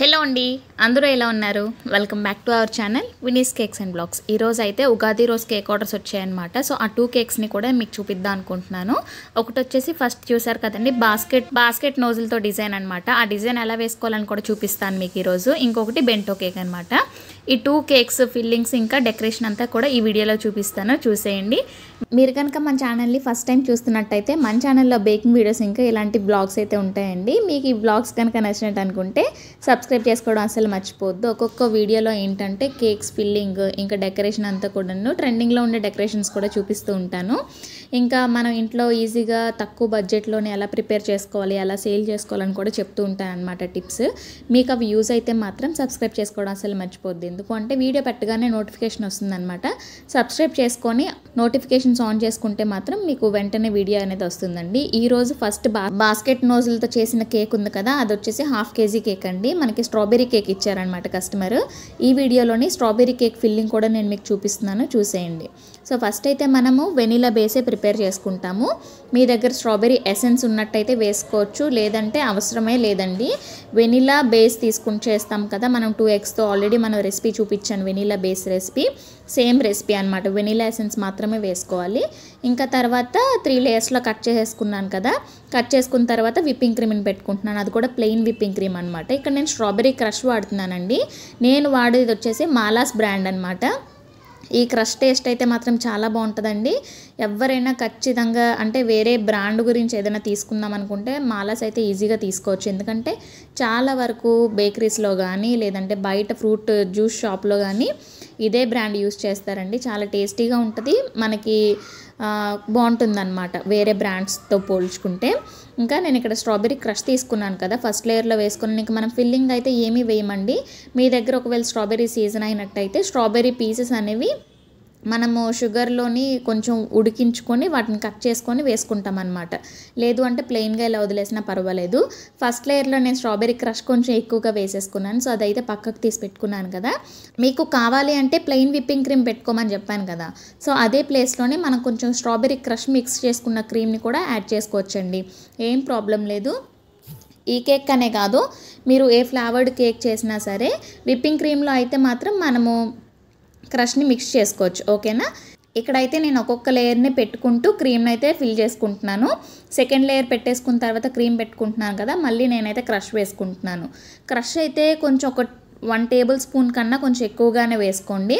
Hello అండి, అందరూ ఎలా ఉన్నారు? Welcome back to our channel Vini's cakes and blogs. ఈరోజు అయితే ఉగాది రోజు కేక్ ఆర్డర్స్ వచ్చాయన్నమాట. సో ఆ 2 కేక్స్ని కూడా మీకు చూపిద్దాం అనుకుంటున్నాను. ఒకటి వచ్చేసి ఫస్ట్ చూసారు కదండి, బాస్కెట్ నోజులతో డిజైన్ అనమాట. ఆ డిజైన్ ఎలా వేసుకోవాలని కూడా చూపిస్తాను మీకు ఈరోజు. ఇంకొకటి బెంటో కేక్ అనమాట. ఈ 2 కేక్స్ ఫిల్లింగ్స్ ఇంకా డెకరేషన్ అంతా కూడా ఈ వీడియోలో చూపిస్తాను, చూసేయండి. మీరు కనుక మన ఛానల్ని ఫస్ట్ టైం చూస్తున్నట్టయితే మన ఛానల్లో బేకింగ్ వీడియోస్ ఇంకా ఇలాంటి బ్లాగ్స్ అయితే ఉంటాయండి. మీకు ఈ బ్లాగ్స్ కనుక నచ్చినట్టు అనుకుంటే సబ్స్క్రైబ్ చేసుకోవడం అసలు మర్చిపోవద్దు. ఒక్కొక్క వీడియోలో ఏంటంటే కేక్స్ ఫిల్లింగ్ ఇంకా డెకరేషన్ అంతా కూడాను ట్రెండింగ్లో ఉండే డెకరేషన్స్ కూడా చూపిస్తూ ఉంటాను. ఇంకా మనం ఇంట్లో ఈజీగా తక్కువ బడ్జెట్లోనే ఎలా ప్రిపేర్ చేసుకోవాలి, ఎలా సేల్ చేసుకోవాలని కూడా చెప్తూ ఉంటాను అనమాట టిప్స్. మీకు అవి యూజ్ అయితే మాత్రం సబ్స్క్రైబ్ చేసుకోవడం అసలు మర్చిపోద్ది. ఎందుకు అంటే వీడియో పెట్టగానే నోటిఫికేషన్ వస్తుందన్నమాట. సబ్స్క్రైబ్ చేసుకొని నోటిఫికేషన్స్ ఆన్ చేసుకుంటే మాత్రం మీకు వెంటనే వీడియో అనేది వస్తుందండి. ఈరోజు ఫస్ట్ బాస్కెట్ నోజులతో చేసిన కేక్ ఉంది కదా, అది వచ్చేసి 1/2 kg కేక్ అండి. మనకి స్ట్రాబెరీ కేక్ ఇచ్చారనమాట కస్టమర్. ఈ వీడియోలోని స్ట్రాబెరీ కేక్ ఫిల్లింగ్ కూడా నేను మీకు చూపిస్తున్నాను, చూసేయండి. సో ఫస్ట్ అయితే మనము వెనీలా బేసే ప్రిపేర్ చేసుకుంటాము. మీ దగ్గర స్ట్రాబెరీ ఎసెన్స్ ఉన్నట్టయితే వేసుకోవచ్చు, లేదంటే అవసరమే లేదండి. వెనీలా బేస్ తీసుకుని చేస్తాం కదా మనం 2 eggsతో. ఆల్రెడీ మనం రెసిపీ చూపించాను, vanilla base recipe. Same recipe అనమాట. వెనీలా ఎసెన్స్ మాత్రమే వేసుకోవాలి. ఇంకా తర్వాత 3 లేయర్స్లో కట్ చేసేసుకున్నాను కదా. కట్ చేసుకున్న తర్వాత విప్పింగ్ క్రీమ్ని పెట్టుకుంటున్నాను. అది కూడా ప్లెయిన్ విప్పింగ్ క్రీమ్ అనమాట. ఇక్కడ నేను స్ట్రాబెరీ క్రష్ వాడుతున్నానండి. నేను వాడేది వచ్చేసి మాలాస్ బ్రాండ్ అనమాట. ఈ క్రష్ టేస్ట్ అయితే మాత్రం చాలా బాగుంటుందండి. ఎవరైనా ఖచ్చితంగా అంటే వేరే బ్రాండ్ గురించి ఏదైనా తీసుకుందాం అనుకుంటే మాలాస్ అయితే ఈజీగా తీసుకోవచ్చు. ఎందుకంటే చాలా వరకు బేకరీస్లో కానీ లేదంటే బయట ఫ్రూట్ జ్యూస్ షాప్లో కానీ ఇదే బ్రాండ్ యూస్ చేస్తారండి. చాలా టేస్టీగా ఉంటుంది, మనకి బాగుంటుందన్నమాట వేరే బ్రాండ్స్తో పోల్చుకుంటే. ఇంకా నేను ఇక్కడ స్ట్రాబెరీ క్రష్ తీసుకున్నాను కదా, ఫస్ట్ లేయర్లో వేసుకుని ఇంకా మనం ఫిల్లింగ్ అయితే ఏమీ వేయమండి. మీ దగ్గర ఒకవేళ స్ట్రాబెరీ సీజన్ అయినట్టయితే స్ట్రాబెరీ పీసెస్ అనేవి మనము షుగర్లోని కొంచెం ఉడికించుకొని వాటిని కట్ చేసుకొని వేసుకుంటాం అనమాట. లేదు అంటే ప్లెయిన్గా ఇలా వదిలేసినా పర్వాలేదు. ఫస్ట్ లేయర్లో నేను స్ట్రాబెరీ క్రష్ కొంచెం ఎక్కువగా వేసేసుకున్నాను. సో అదైతే పక్కకు తీసి పెట్టుకున్నాను కదా. మీకు కావాలి అంటే ప్లెయిన్ విప్పింగ్ క్రీమ్ పెట్టుకోమని చెప్పాను కదా. సో అదే ప్లేస్లోనే మనం కొంచెం స్ట్రాబెరీ క్రష్ మిక్స్ చేసుకున్న క్రీమ్ని కూడా యాడ్ చేసుకోవచ్చండి, ఏం ప్రాబ్లం లేదు. ఈ కేక్ అనే కాదు, మీరు ఏ ఫ్లేవర్డ్ కేక్ చేసినా సరే విప్పింగ్ క్రీమ్లో అయితే మాత్రం మనము క్రష్ని మిక్స్ చేసుకోవచ్చు, ఓకేనా. ఇక్కడైతే నేను ఒక్కొక్క లేయర్ని పెట్టుకుంటూ క్రీమ్ని అయితే ఫిల్ చేసుకుంటున్నాను. సెకండ్ లేయర్ పెట్టేసుకున్న తర్వాత క్రీమ్ పెట్టుకుంటున్నాను కదా, మళ్ళీ నేనైతే క్రష్ వేసుకుంటున్నాను. క్రష్ అయితే కొంచెం ఒక 1 టేబుల్ స్పూన్ కన్నా కొంచెం ఎక్కువగానే వేసుకోండి.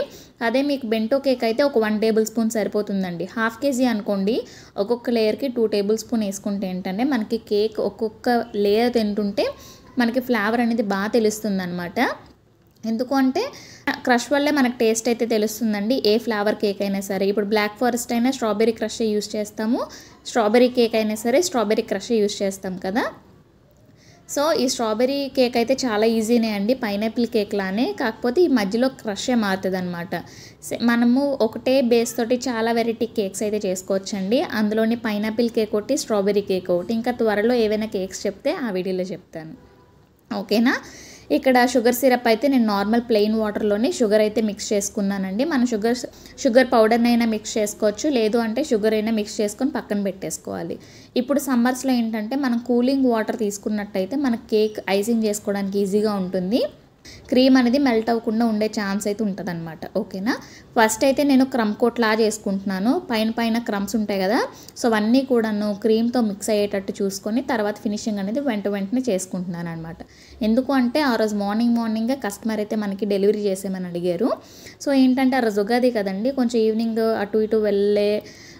అదే మీకు బెంటో కేక్ అయితే ఒక 1 టేబుల్ స్పూన్ సరిపోతుందండి. 1/2 kg అనుకోండి, ఒక్కొక్క లేయర్కి 2 టేబుల్ స్పూన్ వేసుకుంటే ఏంటంటే మనకి కేక్ ఒక్కొక్క లేయర్ తింటుంటే మనకి ఫ్లేవర్ అనేది బాగా తెలుస్తుంది అనమాట. ఎందుకు అంటే క్రష్ వల్లే మనకు టేస్ట్ అయితే తెలుస్తుందండి, ఏ ఫ్లేవర్ కేక్ అయినా సరే. ఇప్పుడు బ్లాక్ ఫారెస్ట్ అయినా స్ట్రాబెరీ క్రష్ యూస్ చేస్తాము, స్ట్రాబెరీ కేక్ అయినా సరే స్ట్రాబెరీ క్రష్ యూస్ చేస్తాం కదా. సో ఈ స్ట్రాబెరీ కేక్ అయితే చాలా ఈజీనే అండి, పైనాపిల్ కేక్ లానే. కాకపోతే ఈ మధ్యలో క్రషే మారుతుంది అనమాట. మనము ఒకటే బేస్ తోటి చాలా వెరైటీ కేక్స్ అయితే చేసుకోవచ్చండి. అందులోని పైనాపిల్ కేక్ ఒకటి, స్ట్రాబెరీ కేక్ ఒకటి. ఇంకా త్వరలో ఏవైనా కేక్స్ చెప్తే ఆ వీడియోలో చెప్తాను, ఓకేనా. ఇక్కడ షుగర్ సిరప్ అయితే నేను నార్మల్ ప్లెయిన్ వాటర్లోనే షుగర్ అయితే మిక్స్ చేసుకున్నానండి. మనం షుగర్ పౌడర్ని అయినా మిక్స్ చేసుకోవచ్చు, లేదు అంటే షుగర్ అయినా మిక్స్ చేసుకొని పక్కన పెట్టేసుకోవాలి. ఇప్పుడు సమ్మర్స్లో ఏంటంటే మనం కూలింగ్ వాటర్ తీసుకున్నట్టయితే మన కేక్ ఐసింగ్ చేసుకోవడానికి ఈజీగా ఉంటుంది. క్రీమ్ అనేది మెల్ట్ అవ్వకుండా ఉండే ఛాన్స్ అయితే ఉంటుంది అనమాట, ఓకేనా. ఫస్ట్ అయితే నేను క్రమ్ కోట్ లా చేసుకుంటున్నాను. పైన క్రమ్స్ ఉంటాయి కదా, సో అవన్నీ కూడాను క్రీమ్తో మిక్స్ అయ్యేటట్టు చూసుకొని తర్వాత ఫినిషింగ్ అనేది వెంటనే చేసుకుంటున్నాను అనమాట. ఎందుకు అంటే ఆ రోజు మార్నింగే కస్టమర్ అయితే మనకి డెలివరీ చేసేమని అడిగారు. సో ఏంటంటే ఆ రోజు ఉగాది కదండి, కొంచెం ఈవినింగ్ అటు ఇటు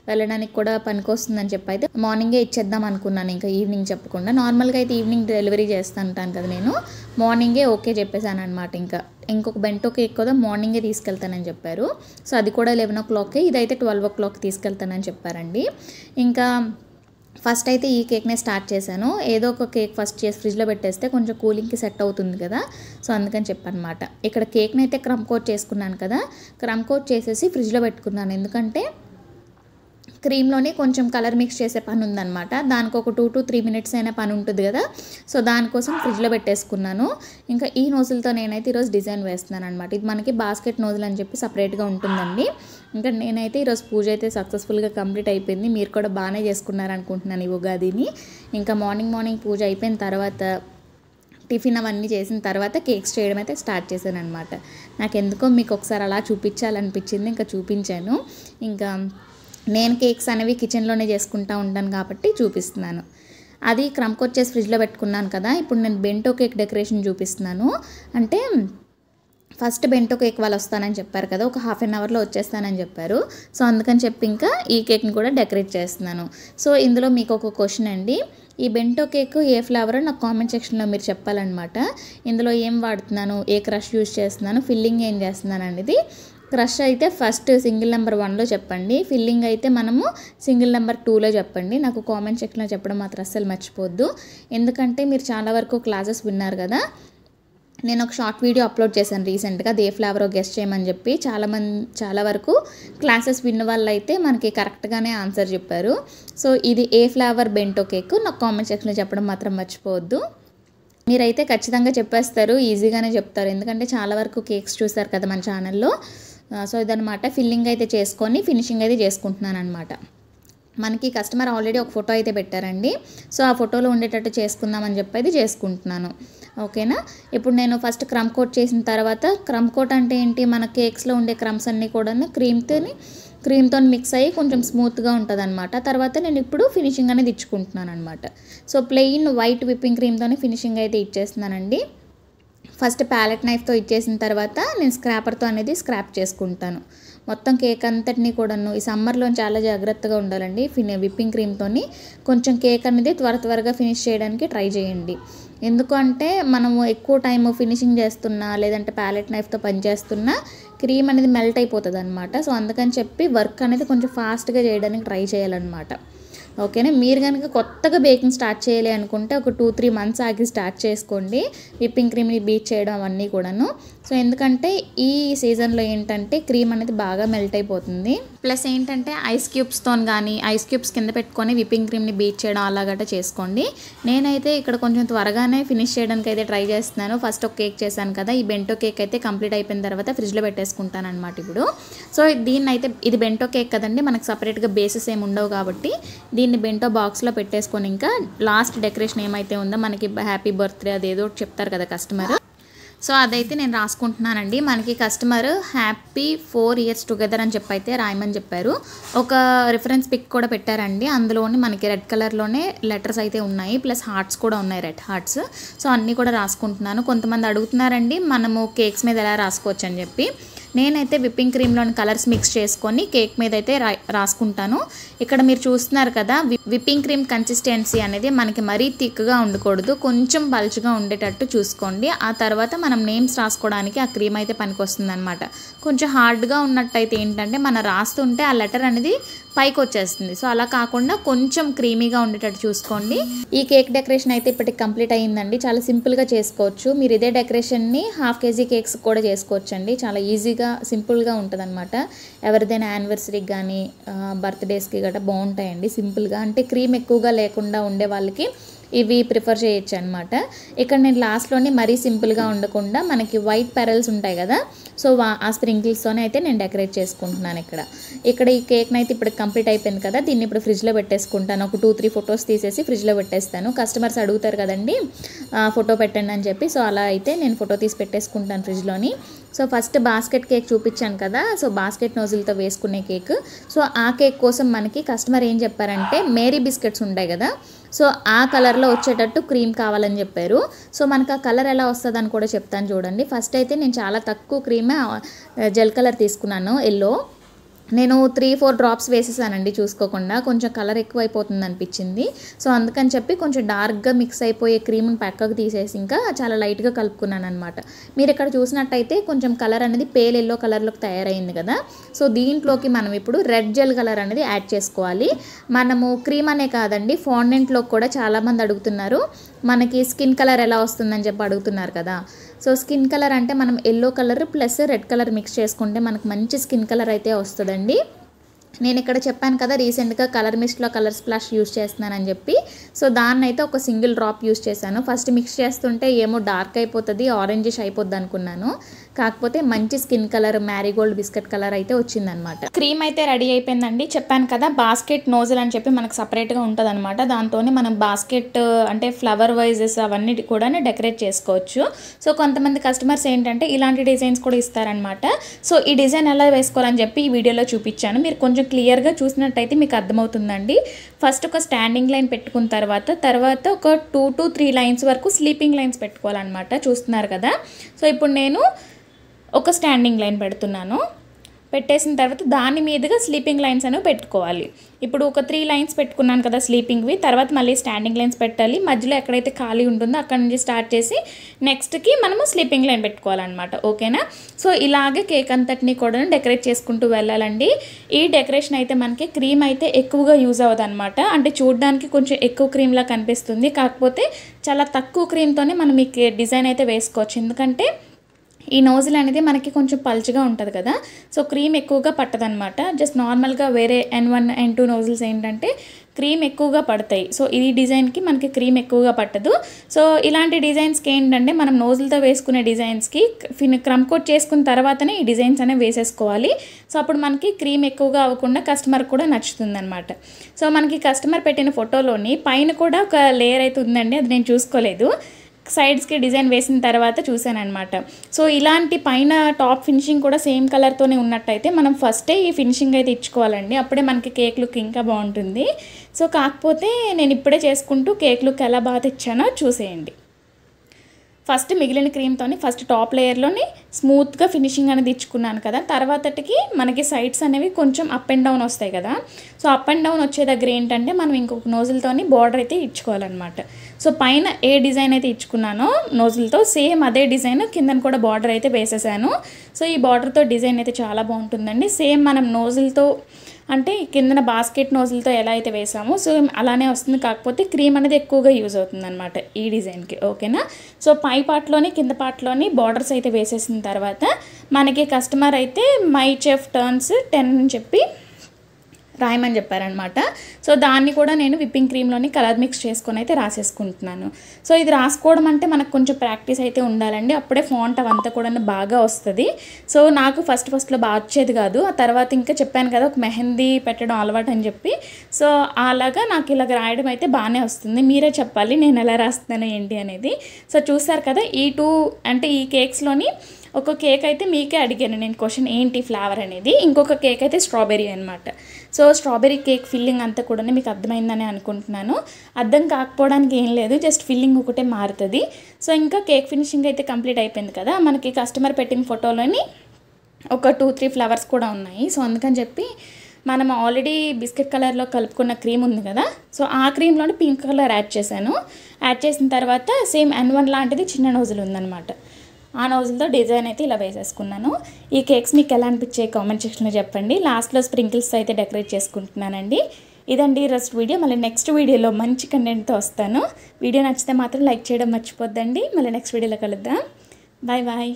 వెళ్ళడానికి కూడా పనికొస్తుందని చెప్పి అయితే మార్నింగే ఇచ్చేద్దాం అనుకున్నాను. ఇంకా ఈవినింగ్ చెప్పకుండా, నార్మల్గా అయితే ఈవినింగ్ డెలివరీ చేస్తుంటాను కదా నేను, మార్నింగే ఓకే చెప్పేశాను అనమాట. ఇంకొక బెంటో కేక్ కదా మార్నింగే తీసుకెళ్తానని చెప్పారు. సో అది కూడా 11 o'clock, ఇదైతే 12 o'clock తీసుకెళ్తానని చెప్పారండి. ఇంకా ఫస్ట్ అయితే ఈ కేక్నే స్టార్ట్ చేశాను. ఏదో ఒక కేక్ ఫస్ట్ చేసి ఫ్రిడ్జ్లో పెట్టేస్తే కొంచెం కూలింగ్కి సెట్ అవుతుంది కదా, సో అందుకని చెప్పనమాట. ఇక్కడ కేక్ని అయితే క్రమ్ కోట్ చేసుకున్నాను కదా, క్రమ్ కోట్ చేసేసి ఫ్రిడ్జ్లో పెట్టుకున్నాను. ఎందుకంటే క్రీమ్లోనే కొంచెం కలర్ మిక్స్ చేసే పని ఉందన్నమాట. దానికి ఒక 2 to 3 minutes అయినా పని ఉంటుంది కదా, సో దానికోసం ఫ్రిడ్జ్లో పెట్టేసుకున్నాను. ఇంకా ఈ నోజులతో నేనైతే ఈరోజు డిజైన్ వేస్తున్నాను అనమాట. ఇది మనకి బాస్కెట్ నోజులు అని చెప్పి సపరేట్గా ఉంటుందండి. ఇంకా నేనైతే ఈరోజు పూజ అయితే సక్సెస్ఫుల్గా కంప్లీట్ అయిపోయింది. మీరు కూడా బాగానే చేసుకున్నారనుకుంటున్నాను ఈ ఉగాదిని. ఇంకా మార్నింగ్ పూజ అయిపోయిన తర్వాత టిఫిన్ అవన్నీ చేసిన తర్వాత కేక్స్ చేయడం అయితే స్టార్ట్ చేశాను అనమాట. నాకు ఎందుకో మీకు ఒకసారి అలా చూపించాలనిపించింది, ఇంకా చూపించాను. ఇంకా నేను కేక్స్ అనేవి కిచెన్లోనే చేసుకుంటూ ఉంటాను కాబట్టి చూపిస్తున్నాను. అది క్రమ్కి వచ్చేసి ఫ్రిడ్జ్లో పెట్టుకున్నాను కదా. ఇప్పుడు నేను బెంటో కేక్ డెకరేషన్ చూపిస్తున్నాను. అంటే ఫస్ట్ బెంటో కేక్ వాళ్ళు వస్తానని చెప్పారు కదా, ఒక హాఫ్ అన్ అవర్లో వచ్చేస్తానని చెప్పారు. సో అందుకని చెప్పి ఇంకా ఈ కేక్ని కూడా డెకరేట్ చేస్తున్నాను. సో ఇందులో మీకు ఒక క్వశ్చన్ అండి, ఈ బెంటో కేక్ ఏ ఫ్లేవర్ నాకు కామెంట్ సెక్షన్లో మీరు చెప్పాలన్నమాట. ఇందులో ఏం వాడుతున్నాను, ఏ క్రష్ యూజ్ చేస్తున్నాను, ఫిల్లింగ్ ఏం చేస్తున్నాను అనేది. క్రష్ అయితే ఫస్ట్ సింగిల్ నెంబర్ 1లో చెప్పండి, ఫిల్లింగ్ అయితే మనము సింగిల్ నెంబర్ 2లో చెప్పండి. నాకు కామెంట్ సెక్షన్లో చెప్పడం మాత్రం అస్సలు మర్చిపోద్దు. ఎందుకంటే మీరు చాలా వరకు క్లాసెస్ విన్నారు కదా. నేను ఒక షార్ట్ వీడియో అప్లోడ్ చేశాను రీసెంట్గా, అది ఏ ఫ్లేవరో గెస్ట్ చేయమని చెప్పి. చాలా వరకు క్లాసెస్ విన్న వాళ్ళు అయితే మనకి కరెక్ట్గానే ఆన్సర్ చెప్పారు. సో ఇది ఏ ఫ్లేవర్ బెంటో కేక్ నాకు కామెంట్ సెక్షన్లో చెప్పడం మాత్రం మర్చిపోవద్దు. మీరైతే ఖచ్చితంగా చెప్పేస్తారు, ఈజీగానే చెప్తారు, ఎందుకంటే చాలా వరకు కేక్స్ చూస్తారు కదా మన ఛానల్లో. సో ఇదనమాట, ఫిల్లింగ్ అయితే చేసుకొని ఫినిషింగ్ అయితే చేసుకుంటున్నాను అనమాట. మనకి కస్టమర్ ఆల్రెడీ ఒక ఫోటో అయితే పెట్టారండి. సో ఆ ఫోటోలో ఉండేటట్టు చేసుకుందామని చెప్పి అయితే చేసుకుంటున్నాను. ఓకేనా. ఇప్పుడు నేను ఫస్ట్ క్రమ్ కోట్ చేసిన తర్వాత, క్రమ్ కోట్ అంటే ఏంటి, మన కేక్స్లో ఉండే క్రమ్స్ అన్నీ కూడా క్రీమ్తో మిక్స్ అయ్యి కొంచెం స్మూత్గా ఉంటుంది అనమాట. తర్వాత నేను ఇప్పుడు ఫినిషింగ్ అనేది ఇచ్చుకుంటున్నాను అనమాట. సో ప్లెయిన్ వైట్ విప్పింగ్ క్రీమ్తోనే ఫినిషింగ్ అయితే ఇచ్చేస్తున్నానండి. ఫస్ట్ ప్యాలెట్ నైఫ్తో ఇచ్చేసిన తర్వాత నేను స్క్రాపర్తో అనేది స్క్రాప్ చేసుకుంటాను మొత్తం కేక్ అంతటినీ కూడాను. ఈ సమ్మర్లో చాలా జాగ్రత్తగా ఉండాలండి. విప్పింగ్ క్రీమ్తోని కొంచెం కేక్ అనేది త్వరగా ఫినిష్ చేయడానికి ట్రై చేయండి. ఎందుకంటే మనము ఎక్కువ టైం ఫినిషింగ్ చేస్తున్నా లేదంటే ప్యాలెట్ నైఫ్తో పనిచేస్తున్నా క్రీమ్ అనేది మెల్ట్ అయిపోతుంది అనమాట. సో అందుకని చెప్పి వర్క్ అనేది కొంచెం ఫాస్ట్గా చేయడానికి ట్రై చేయాలన్నమాట. ఓకేనా. మీరు కనుక కొత్తగా బేకింగ్ స్టార్ట్ చేయాలి అనుకుంటే ఒక 2-3 మంత్స్ ఆగి స్టార్ట్ చేసుకోండి విప్పింగ్ క్రీమ్ని బీట్ చేయడం అవన్నీ కూడాను. సో ఎందుకంటే ఈ సీజన్లో ఏంటంటే క్రీమ్ అనేది బాగా మెల్ట్ అయిపోతుంది. ప్లస్ ఏంటంటే ఐస్ క్యూబ్స్తో కానీ ఐస్ క్యూబ్స్ కింద పెట్టుకొని విప్పింగ్ క్రీమ్ని బీట్ చేయడం అలాగట చేసుకోండి. నేనైతే ఇక్కడ కొంచెం త్వరగానే ఫినిష్ చేయడానికి అయితే ట్రై చేస్తున్నాను. ఫస్ట్ ఒక కేక్ చేశాను కదా, ఈ బెంటో కేక్ అయితే కంప్లీట్ అయిపోయిన తర్వాత ఫ్రిడ్జ్లో పెట్టేసుకుంటాను అనమాట ఇప్పుడు. సో దీన్ని అయితే, ఇది బెంటో కేక్ కదండి, మనకు సపరేట్గా బేసెస్ ఏమి ఉండవు కాబట్టి దీన్ని బెంటో బాక్స్లో పెట్టేసుకొని ఇంకా లాస్ట్ డెకరేషన్ ఏమైతే ఉందో మనకి హ్యాపీ బర్త్డే అదేదో చెప్తారు కదా కస్టమర్, సో అదైతే నేను రాసుకుంటున్నానండి. మనకి కస్టమర్ హ్యాపీ 4 years టుగెదర్ అని చెప్పి అయితే రాయమని చెప్పారు. ఒక రిఫరెన్స్ పిక్ కూడా పెట్టారండి, అందులోని మనకి రెడ్ కలర్లోనే లెటర్స్ అయితే ఉన్నాయి, ప్లస్ హార్ట్స్ కూడా ఉన్నాయి, రెడ్ హార్ట్స్. సో అన్నీ కూడా రాసుకుంటున్నాను. కొంతమంది అడుగుతున్నారండి మనము కేక్స్ మీద ఎలా రాసుకోవచ్చు అని చెప్పి. నేనైతే విప్పింగ్ క్రీమ్లోని కలర్స్ మిక్స్ చేసుకొని కేక్ మీద అయితే రాసుకుంటాను. ఇక్కడ మీరు చూస్తున్నారు కదా, విప్పింగ్ క్రీమ్ కన్సిస్టెన్సీ అనేది మనకి మరీ థిక్గా ఉండకూడదు, కొంచెం బల్జ్గా ఉండేటట్టు చూసుకోండి. ఆ తర్వాత మనం నేమ్స్ రాసుకోవడానికి ఆ క్రీమ్ అయితే పనికొస్తుంది అనమాట. కొంచెం హార్డ్గా ఉన్నట్టయితే ఏంటంటే మనం రాస్తుంటే ఆ లెటర్ అనేది పైకి వచ్చేస్తుంది. సో అలా కాకుండా కొంచెం క్రీమీగా ఉండేటట్టు చూసుకోండి. ఈ కేక్ డెకరేషన్ అయితే ఇప్పటికి కంప్లీట్ అయ్యిందండి. చాలా సింపుల్గా చేసుకోవచ్చు. మీరు ఇదే డెకరేషన్ని 1/2 kg కేక్స్ కూడా చేసుకోవచ్చు అండి. చాలా ఈజీగా సింపుల్గా ఉంటుంది అనమాట. ఎవరిదైనా యానివర్సరీకి కానీ బర్త్డేస్కి గట్రా బాగుంటాయండి సింపుల్గా. అంటే క్రీమ్ ఎక్కువగా లేకుండా ఉండే వాళ్ళకి ఇవి ప్రిఫర్ చేయొచ్చు అనమాట. ఇక్కడ నేను లాస్ట్లోని మరీ సింపుల్గా ఉండకుండా మనకి వైట్ పెరల్స్ ఉంటాయి కదా, సో ఆ స్ప్రింకిల్స్తోనే అయితే నేను డెకరేట్ చేసుకుంటున్నాను. ఇక్కడ ఈ కేక్ని అయితే ఇప్పుడు కంప్లీట్ అయిపోయింది కదా, దీన్ని ఇప్పుడు ఫ్రిడ్జ్లో పెట్టేసుకుంటాను. ఒక 2-3 ఫొటోస్ తీసేసి ఫ్రిడ్జ్లో పెట్టేస్తాను. కస్టమర్స్ అడుగుతారు కదండి ఫోటో పెట్టండి అని చెప్పి, సో అలా అయితే నేను ఫోటో తీసి పెట్టేసుకుంటాను ఫ్రిడ్జ్లోని. సో ఫస్ట్ బాస్కెట్ కేక్ చూపించాను కదా, సో బాస్కెట్ నోజిల్తో వేసుకునే కేక్. సో ఆ కేక్ కోసం మనకి కస్టమర్ ఏం చెప్పారంటే మేరీ బిస్కెట్స్ ఉంటాయి కదా, సో ఆ కలర్లో వచ్చేటట్టు క్రీమ్ కావాలని చెప్పారు. సో మనకు ఆ కలర్ ఎలా వస్తుందని కూడా చెప్తాను చూడండి. ఫస్ట్ అయితే నేను చాలా తక్కువ క్రీమే జెల్ కలర్ తీసుకున్నాను, ఎల్లో. నేను 3-4 డ్రాప్స్ వేసేసానండి చూసుకోకుండా, కొంచెం కలర్ ఎక్కువ అయిపోతుంది అనిపించింది. సో అందుకని చెప్పి కొంచెం డార్క్గా మిక్స్ అయిపోయే క్రీమ్ని పక్కకు తీసేసి ఇంకా చాలా లైట్గా కలుపుకున్నాను అనమాట. మీరు ఇక్కడ చూసినట్టయితే కొంచెం కలర్ అనేది పేల్ ఎల్లో కలర్లోకి తయారైంది కదా, సో దీంట్లోకి మనం ఇప్పుడు రెడ్ జెల్ కలర్ అనేది యాడ్ చేసుకోవాలి. మనము క్రీమ్ అనే కాదండి, ఫాండెంట్లో కూడా చాలామంది అడుగుతున్నారు మనకి స్కిన్ కలర్ ఎలా వస్తుందని చెప్పి అడుగుతున్నారు కదా. సో స్కిన్ కలర్ అంటే మనం yellow colour plus red colour mix చేసుకుంటే మనకు మంచి స్కిన్ కలర్ అయితే వస్తుందండి. నేను ఇక్కడ చెప్పాను కదా రీసెంట్గా కలర్ మిస్ట్లో కలర్ స్ప్లాష్ యూజ్ చేస్తున్నానని చెప్పి, సో దాన్ని అయితే ఒక సింగిల్ డ్రాప్ యూజ్ చేశాను. ఫస్ట్ మిక్స్ చేస్తుంటే ఏమో డార్క్ అయిపోతుంది, ఆరెంజిష్ అయిపోద్ది అనుకున్నాను, కాకపోతే మంచి skin colour Marie Gold biscuit colour అయితే వచ్చిందనమాట. క్రీమ్ అయితే రెడీ అయిపోయిందండి. చెప్పాను కదా బాస్కెట్ నోజల్ అని చెప్పి మనకు సపరేట్గా ఉంటుంది అనమాట. దాంతోనే మనం బాస్కెట్ అంటే ఫ్లవర్ వైజెస్ అవన్నీ కూడా డెకరేట్ చేసుకోవచ్చు. సో కొంతమంది కస్టమర్స్ ఏంటంటే ఇలాంటి డిజైన్స్ కూడా ఇస్తారనమాట. సో ఈ డిజైన్ ఎలా వేసుకోవాలని చెప్పి ఈ వీడియోలో చూపించాను. మీరు కొంచెం క్లియర్గా చూసినట్టయితే మీకు అర్థమవుతుందండి. ఫస్ట్ ఒక స్టాండింగ్ లైన్ పెట్టుకున్న తర్వాత ఒక 2 to 3 లైన్స్ వరకు స్లీపింగ్ లైన్స్ పెట్టుకోవాలన్నమాట. చూస్తున్నారు కదా. సో ఇప్పుడు నేను ఒక స్టాండింగ్ లైన్ పెడుతున్నాను. పెట్టేసిన తర్వాత దాని మీదుగా స్లీపింగ్ లైన్స్ అనేవి పెట్టుకోవాలి. ఇప్పుడు ఒక 3 లైన్స్ పెట్టుకున్నాను కదా స్లీపింగ్వి. తర్వాత మళ్ళీ స్టాండింగ్ లైన్స్ పెట్టాలి. మధ్యలో ఎక్కడైతే ఖాళీ ఉంటుందో అక్కడ నుంచి స్టార్ట్ చేసి నెక్స్ట్కి మనము స్లీపింగ్ లైన్ పెట్టుకోవాలన్నమాట. ఓకేనా. సో ఇలాగే కేక్ అంతటిని కూడా డెకరేట్ చేసుకుంటూ వెళ్ళాలండి. ఈ డెకరేషన్ అయితే మనకి క్రీమ్ అయితే ఎక్కువగా యూజ్ అవ్వదు అనమాట. అంటే చూడడానికి కొంచెం ఎక్కువ క్రీమ్లా కనిపిస్తుంది. కాకపోతే చాలా తక్కువ క్రీమ్తోనే మనం ఈ డిజైన్ అయితే వేసుకోవచ్చు. ఎందుకంటే ఈ నోజిల్ అనేది మనకి కొంచెం పల్చగా ఉంటుంది కదా. సో క్రీమ్ ఎక్కువగా పట్టదనమాట. జస్ట్ నార్మల్గా వేరే N1 N2 నోజిల్స్ ఏంటంటే క్రీమ్ ఎక్కువగా పడతాయి. సో ఈ డిజైన్కి మనకి క్రీమ్ ఎక్కువగా పట్టదు. సో ఇలాంటి డిజైన్స్కి ఏంటంటే మనం నోజిల్తో వేసుకునే డిజైన్స్కి క్రమ్ కోట్ చేసుకున్న తర్వాతనే ఈ డిజైన్స్ అనేవి వేసేసుకోవాలి. సో అప్పుడు మనకి క్రీమ్ ఎక్కువగా అవ్వకుండా కస్టమర్ కూడా నచ్చుతుంది అనమాట. సో మనకి కస్టమర్ పెట్టిన ఫోటోలోని పైన కూడా ఒక లేయర్ అయితే ఉందండి. అది నేను చూసుకోలేదు. సైడ్స్కి డిజైన్ వేసిన తర్వాత చూసాను అనమాట. సో ఇలాంటి పైన టాప్ ఫినిషింగ్ కూడా సేమ్ కలర్తోనే ఉన్నట్టయితే మనం ఫస్టే ఈ ఫినిషింగ్ అయితే ఇచ్చుకోవాలండి. అప్పుడే మనకి కేక్ లుక్ ఇంకా బాగుంటుంది. సో కాకపోతే నేను ఇప్పుడే చేసుకుంటూ కేక్ లుక్ ఎలా బాగా తెచ్చానో చూసేయండి. ఫస్ట్ మిగిలిన క్రీమ్తోని ఫస్ట్ టాప్ లేయర్లోని స్మూత్గా ఫినిషింగ్ అనేది ఇచ్చుకున్నాను కదా. తర్వాతకి మనకి సైడ్స్ అనేవి కొంచెం అప్ అండ్ డౌన్ వస్తాయి కదా. సో అప్ అండ్ డౌన్ వచ్చే దగ్గర ఏంటంటే మనం ఇంకొక నోజిల్తోని బార్డర్ అయితే ఇచ్చుకోవాలన్నమాట. సో పైన ఏ డిజైన్ అయితే ఇచ్చుకున్నానో నోజిల్తో సేమ్ అదే డిజైన్ కిందన కూడా బార్డర్ అయితే వేసేసాను. సో ఈ బార్డర్తో డిజైన్ అయితే చాలా బాగుంటుందండి. సేమ్ మనం నోజిల్తో అంటే కిందన బాస్కెట్ నోజిల్తో ఎలా అయితే వేసామో సో అలానే వస్తుంది. కాకపోతే క్రీమ్ అనేది ఎక్కువగా యూజ్ అవుతుంది అనమాట ఈ డిజైన్కి. ఓకేనా. సో పై పార్ట్లోని కింద పార్ట్లోని బార్డర్స్ అయితే వేసేసిన తర్వాత మనకి కస్టమర్ అయితే మై చెఫ్ టర్న్స్ 10 అని చెప్పి రాయమని చెప్పారనమాట. సో దాన్ని కూడా నేను విప్పింగ్ క్రీమ్లోని కలర్ మిక్స్ చేసుకొని అయితే రాసేసుకుంటున్నాను. సో ఇది రాసుకోవడం అంటే మనకు కొంచెం ప్రాక్టీస్ అయితే ఉండాలండి. అప్పుడే ఫాంట్ అవంతా కూడా బాగా వస్తుంది. సో నాకు ఫస్ట్లో బాగా వచ్చేది కాదు. ఆ తర్వాత ఇంకా చెప్పాను కదా ఒక మెహందీ పెట్టడం అలవాటు అని చెప్పి. సో అలాగా నాకు ఇలాగ రాయడం అయితే బాగానే వస్తుంది. మీరే చెప్పాలి నేను ఎలా రాస్తున్నాను ఏంటి అనేది. సో చూసారు కదా ఈ 2 అంటే ఈ కేక్స్లోని ఒక కేక్ అయితే మీకే అడిగాను నేను క్వశ్చన్ ఏంటి ఫ్లేవర్ అనేది. ఇంకొక కేక్ అయితే స్ట్రాబెర్రీ అనమాట. సో స్ట్రాబెర్రీ కేక్ ఫిల్లింగ్ అంతా కూడా మీకు అర్థమైందని అనుకుంటున్నాను. అర్థం కాకపోవడానికి ఏం లేదు, జస్ట్ ఫిల్లింగ్ ఒకటే మారుతుంది. సో ఇంకా కేక్ ఫినిషింగ్ అయితే కంప్లీట్ అయిపోయింది కదా. మనకి కస్టమర్ పెట్టిన ఫోటోలోని ఒక 2-3 ఫ్లవర్స్ కూడా ఉన్నాయి. సో అందుకని చెప్పి మనం ఆల్రెడీ బిస్కెట్ కలర్లో కలుపుకున్న క్రీమ్ ఉంది కదా. సో ఆ క్రీమ్లోని పింక్ కలర్ యాడ్ చేశాను. యాడ్ చేసిన తర్వాత సేమ్ N1 లాంటిది చిన్న నోజిల్ ఉందన్నమాట. ఆ నోజిల్తో డిజైన్ అయితే ఇలా వేసేసుకున్నాను. ఈ కేక్స్ మీకు ఎలా అనిపించాయి కామెంట్ సెక్షన్లో చెప్పండి. లాస్ట్లో స్ప్రింకిల్స్ అయితే డెకరేట్ చేసుకుంటున్నానండి. ఇదండి ఈరోజు వీడియో. మళ్ళీ నెక్స్ట్ వీడియోలో మంచి కంటెంట్తో వస్తాను. వీడియో నచ్చితే మాత్రం లైక్ చేయడం మర్చిపోద్దండి. మళ్ళీ నెక్స్ట్ వీడియోలో కలుద్దాం. Bye bye.